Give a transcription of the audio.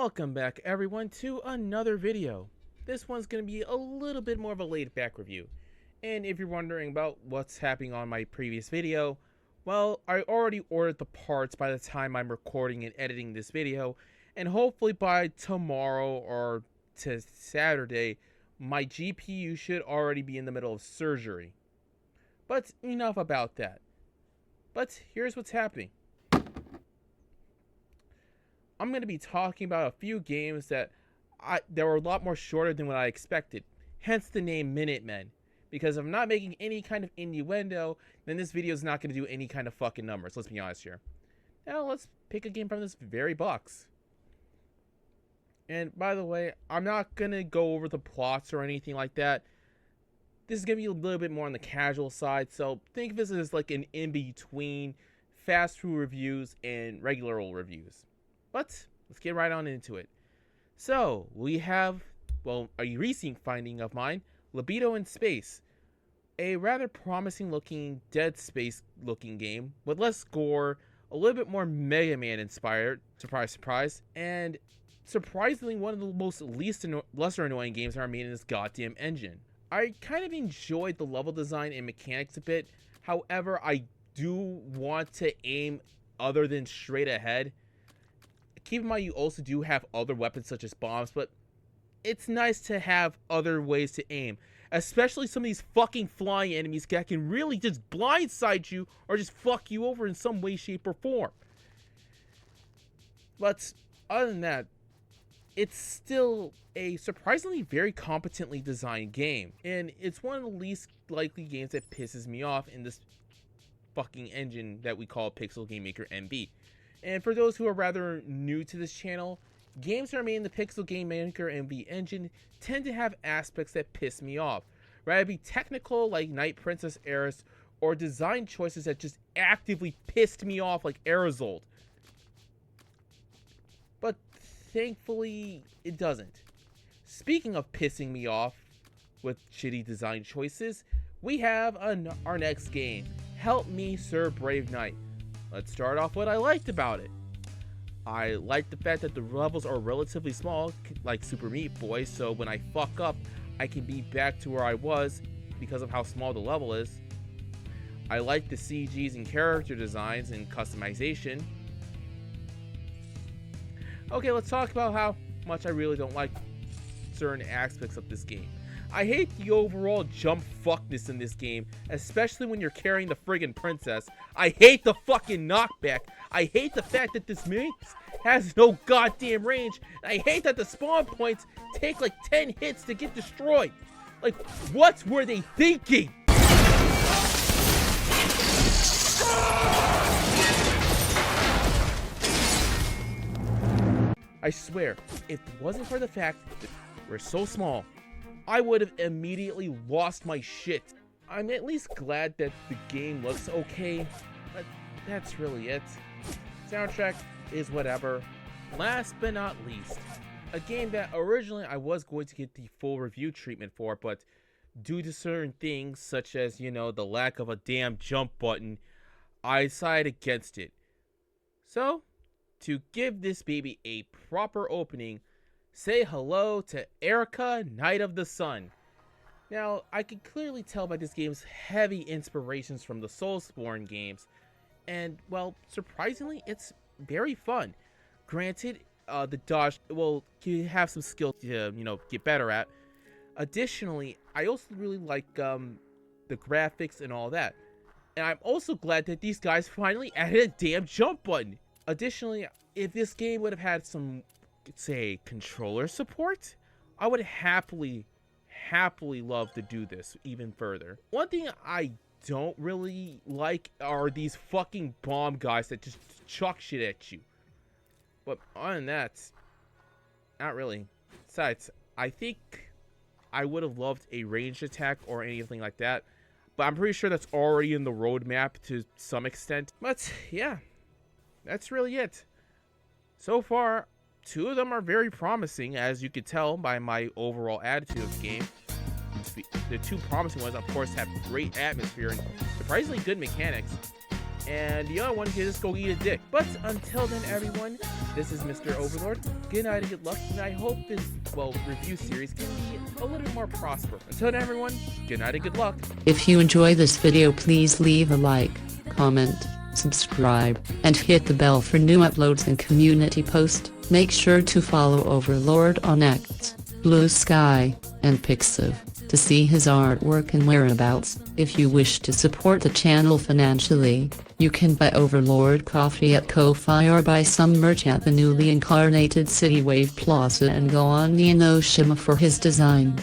Welcome back everyone to another video. This one's going to be a little bit more of a laid back review. And if you're wondering about what's happening on my previous video, well, I already ordered the parts by the time I'm recording and editing this video. And hopefully by tomorrow or to Saturday, my GPU should already be in the middle of surgery. But enough about that. But here's what's happening. I'm going to be talking about a few games that were a lot more shorter than what I expected. Hence the name Minutemen. Because if I'm not making any kind of innuendo, then this video is not going to do any kind of fucking numbers. Let's be honest here. Now let's pick a game from this very box. And by the way, I'm not going to go over the plots or anything like that. This is going to be a little bit more on the casual side. So think of this as like an in-between fast food reviews and regular old reviews. But let's get right on into it. So we have, well, a recent finding of mine, Libido in Space. A rather promising looking Dead Space looking game with less gore, a little bit more Mega Man inspired, surprise surprise, and surprisingly one of the most lesser annoying enemies ever made in this goddamn engine. I kind of enjoyed the level design and mechanics a bit, however I do want to aim other than straight ahead. Keep in mind you also do have other weapons such as bombs, but it's nice to have other ways to aim. Especially some of these fucking flying enemies that can really just blindside you or just fuck you over in some way, shape, or form. But other than that, it's still a surprisingly very competently designed game. And it's one of the least likely games that pisses me off in this fucking engine that we call Pixel Game Maker MB. And for those who are rather new to this channel, games that are made in the Pixel Game Maker MV engine tend to have aspects that piss me off. Rather be technical like Night Princess Eris, or design choices that just actively pissed me off like Arizold. But thankfully, it doesn't. Speaking of pissing me off with shitty design choices, we have our next game, Help Me Sir Brave Knight. Let's start off what I liked about it. I like the fact that the levels are relatively small, like Super Meat Boy, so when I fuck up, I can be back to where I was because of how small the level is. I like the CGs and character designs and customization. Okay, let's talk about how much I really don't like certain aspects of this game. I hate the overall jump fuckness in this game, especially when you're carrying the friggin' princess. I hate the fucking knockback. I hate the fact that this mix has no goddamn range. I hate that the spawn points take like 10 hits to get destroyed. Like, what were they thinking? I swear, if it wasn't for the fact that we're so small, I would have immediately lost my shit. I'm at least glad that the game looks okay, but that's really it. Soundtrack is whatever. Last but not least, a game that originally I was going to get the full review treatment for, but due to certain things such as, you know, the lack of a damn jump button, I decided against it. So, to give this baby a proper opening, say hello to Erica, Knight of the Sun. Now, I can clearly tell by this game's heavy inspirations from the Soulsborne games, and, well, surprisingly, it's very fun. Granted, the dodge, well, you have some skill to, you know, get better at. Additionally, I also really like the graphics and all that. And I'm also glad that these guys finally added a damn jump button. Additionally, if this game would have had some, say, controller support, I would happily love to do this even further. One thing I don't really like are these fucking bomb guys that just chuck shit at you. But other than that, not really. Besides, I think I would have loved a ranged attack or anything like that, but I'm pretty sure that's already in the roadmap to some extent. But yeah, that's really it. So far, two of them are very promising, as you could tell by my overall attitude of the game. The two promising ones, of course, have great atmosphere and surprisingly good mechanics. and the other one can just go eat a dick. But until then, everyone, this is MR.OverLord. Good night and good luck, and I hope this, review series can be a little more prosperous. Until then, everyone, good night and good luck. If you enjoy this video, please leave a like, comment, subscribe, and hit the bell for new uploads and community posts. Make sure to follow Overlord on X, Blue Sky, and Pixiv to see his artwork and whereabouts. If you wish to support the channel financially, you can buy Overlord coffee at Ko-Fi or buy some merch at the newly incarnated City Wave Plaza and go on Neo Shima for his design.